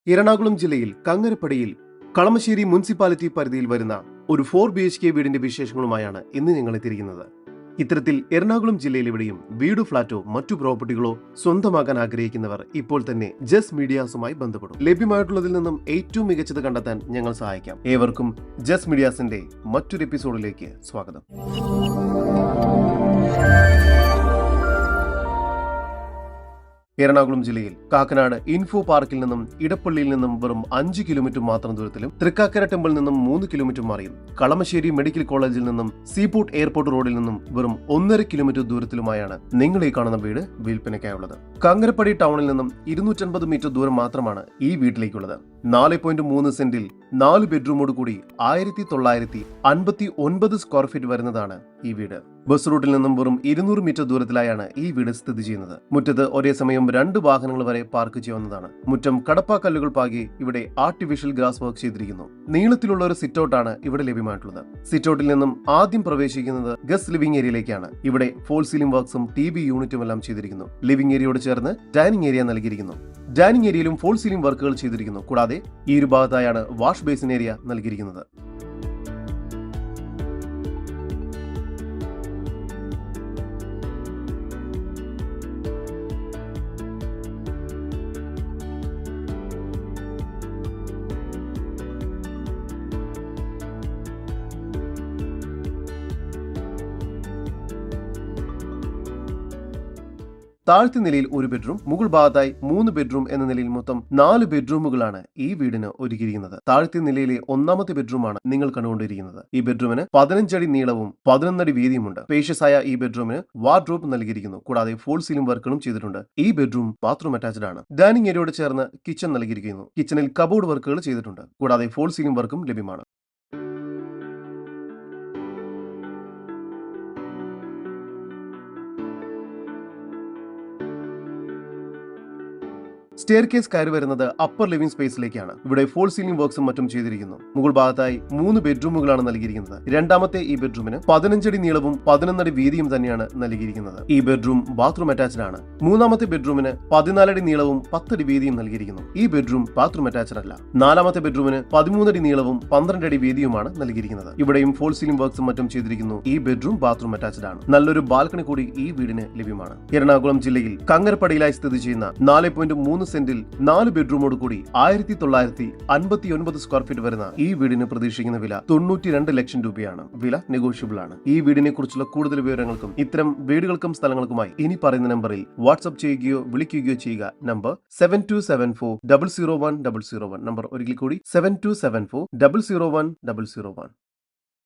എറണാകുളം ജില്ലയിൽ കങ്ങരപ്പടിയിൽ കളമശ്ശേരി മുനിസിപ്പാലിറ്റി പരിധിയിൽ വരുന്ന ഒരു 4 BHK വീടിന്റെ വിശേഷങ്ങളുമായാണ് ഇന്ന് ഞങ്ങൾ എത്തിയിരിക്കുന്നത്. ഇത്തരത്തിൽ എറണാകുളം ജില്ലയിൽ എവിടെയും വീടോ ഫ്ളാറ്റോ മറ്റു പ്രോപ്പർട്ടികളോ സ്വന്തമാക്കാൻ ആഗ്രഹിക്കുന്നവർ ഇപ്പോൾ തന്നെ ജസ് മീഡിയാസുമായി ബന്ധപ്പെടും. ലഭ്യമായിട്ടുള്ളതിൽ നിന്നും ഏറ്റവും മികച്ചത് കണ്ടെത്താൻ ഞങ്ങൾ സഹായിക്കാം. ഏവർക്കും ജസ് മീഡിയാസിന്റെ മറ്റൊരു എപ്പിസോഡിലേക്ക് സ്വാഗതം. എറണാകുളം ജില്ലയിൽ കാക്കനാട് ഇൻഫോ പാർക്കിൽ നിന്നും ഇടപ്പള്ളിയിൽ നിന്നും വെറും 5 കിലോമീറ്റർ മാത്രം ദൂരത്തിലും, തൃക്കാക്കര ടെമ്പിളിൽ നിന്നും 3 കിലോമീറ്റർ മാറിയും, കളമശ്ശേരി മെഡിക്കൽ കോളേജിൽ നിന്നും സീപോർട്ട് എയർപോർട്ട് റോഡിൽ നിന്നും വെറും 1.5 കിലോമീറ്റർ ദൂരത്തിലുമായാണ് നിങ്ങൾ ഈ കാണുന്ന വീട് വിൽപ്പനയ്ക്കായുള്ളത്. കങ്ങരപ്പടി ടൗണിൽ നിന്നും 250 മീറ്റർ ദൂരം മാത്രമാണ് ഈ വീട്ടിലേക്കുള്ളത്. 4.3 സെന്റിൽ 4 ബെഡ്റൂമോട് കൂടി 1959 സ്ക്വയർ ഫീറ്റ് വരുന്നതാണ് ഈ വീട്. ബസ് റൂട്ടിൽ നിന്നും വെറും 200 മീറ്റർ ദൂരത്തിലായാണ് ഈ വീട് സ്ഥിതി ചെയ്യുന്നത്. മുറ്റത്ത് ഒരേ സമയം 2 വാഹനങ്ങൾ വരെ പാർക്ക് ചെയ്യാവുന്നതാണ്. മുറ്റം കടപ്പാക്കല്ലുകൾ പാകി ഇവിടെ ആർട്ടിഫിഷ്യൽ ഗ്രാസ് വർക്ക് ചെയ്തിരിക്കുന്നു. നീളത്തിലുള്ള ഒരു സിറ്റ് ഔട്ടാണ് ഇവിടെ ലഭ്യമായിട്ടുള്ളത്. സിറ്റ് ഔട്ടിൽ നിന്നും ആദ്യം പ്രവേശിക്കുന്നത് ഗസ്റ്റ് ലിവിംഗ് ഏരിയയിലേക്കാണ്. ഇവിടെ ഫോൾ സീലിംഗ് വർക്ക്സും TV യൂണിറ്റും എല്ലാം ചെയ്തിരിക്കുന്നു. ലിവിംഗ് ഏരിയയോട് ചേർന്ന് ഡൈനിങ് ഏരിയ നൽകിയിരിക്കുന്നു. ഡൈനിങ് ഏരിയയിലും ഫോൾ സീലിംഗ് വർക്കുകൾ ചെയ്തിരിക്കുന്നു. കൂടാതെ ഈ ഒരു ഭാഗത്തായാണ് വാഷ് ബേസിൻ ഏരിയ നൽകിയിരിക്കുന്നത്. താഴത്തെ നിലയിൽ 1 ബെഡ്റൂം, മുകൾ ഭാഗത്തായി 3 ബെഡ്റൂം എന്ന നിലയിൽ മൊത്തം 4 ബെഡ്റൂമുകളാണ് ഈ വീടിന് ഒരുക്കിയിരിക്കുന്നത്. താഴത്തെ നിലയിലെ 1ാമത്തെ ബെഡ്റൂമാണ് നിങ്ങൾ കണ്ടുകൊണ്ടിരിക്കുന്നത്. ഈ ബെഡ്റൂമിന് 15 അടി നീളവും 11 അടി വീതിയുമുണ്ട്. സ്പേഷ്യസ് ആയ ഈ ബെഡ്റൂമിന് വാർഡ്രോബ് നൽകിയിരിക്കുന്നു. കൂടാതെ ഫോൾ സീലിംഗ് വർക്കുകളും ചെയ്തിട്ടുണ്ട്. ഈ ബെഡ്റൂം ബാത്റൂം അറ്റാച്ച്ഡ് ആണ്. ഡൈനിങ് ഏരിയയോട് ചേർന്ന് കിച്ചൺ നൽകിയിരിക്കുന്നു. കിച്ചണിൽ കബോർഡ് വർക്കുകൾ ചെയ്തിട്ടുണ്ട്. കൂടാതെ ഫോൾ സീലിംഗ് വർക്കും ലഭ്യമാണ്. സ്റ്റെയർ കേസ് കയറി വരുന്നത് അപ്പർ ലിവിംഗ് സ്പേസിലേക്കാണ്. ഇവിടെ ഫോൾ സീലിംഗ് വർക്ക്സും മറ്റും ചെയ്തിരിക്കുന്നു. മുകൾ ഭാഗത്തായി 3 ബെഡ്റൂമുകളാണ് നൽകിയിരിക്കുന്നത്. രണ്ടാമത്തെ ഈ ബെഡ്റൂമിന് 15 അടി നീളവും 11 അടി വീതിയും തന്നെയാണ് നൽകിയിരിക്കുന്നത്. ഈ ബെഡ്റൂം ബാത്റൂം അറ്റാച്ച്ഡ് ആണ്. മൂന്നാമത്തെ ബെഡ്റൂമിന് 14 അടി നീളവും 10 അടി വീതിയും നൽകിയിരിക്കുന്നു. ഈ ബെഡ്റൂം ബാത്റൂം അറ്റാച്ച്ഡ് അല്ല. നാലാമത്തെ ബെഡ്റൂമിന് 13 അടി നീളവും 12 അടി വീതിയുമാണ് നൽകിയിരിക്കുന്നത്. ഇവിടെയും ഫോൾ സീലിംഗ് വർക്ക്സും മറ്റും ചെയ്തിരിക്കുന്നു. ഈ ബെഡ്റൂം ബാത്റൂം അറ്റാച്ച്ഡ് ആണ്. നല്ലൊരു ബാൽക്കണി കൂടി ഈ വീടിന് ലഭ്യമാണ്. എറണാകുളം ജില്ലയിൽ കങ്ങരപ്പടിയിലായി സ്ഥിതി ചെയ്യുന്ന 4.3 സെന്റിൽ 4 ബെഡ്റൂമോട് കൂടി 1959 സ്ക്വയർ ഫീറ്റ് വരുന്ന ഈ വീടിന് പ്രതീക്ഷിക്കുന്ന വില 92 ലക്ഷം രൂപയാണ്. വില നെഗോഷ്യബിൾ ആണ്. ഈ വീടിനെ കുറിച്ചുള്ള കൂടുതൽ വിവരങ്ങൾക്കും ഇത്തരം വീടുകൾക്കും സ്ഥലങ്ങൾക്കുമായി ഇനി പറയുന്ന നമ്പറിൽ വാട്സ്ആപ്പ് ചെയ്യുകയോ വിളിക്കുകയോ ചെയ്യുക. നമ്പർ 7274 001 001. നമ്പർ ഒരിക്കൽ കൂടി 7274 001 001.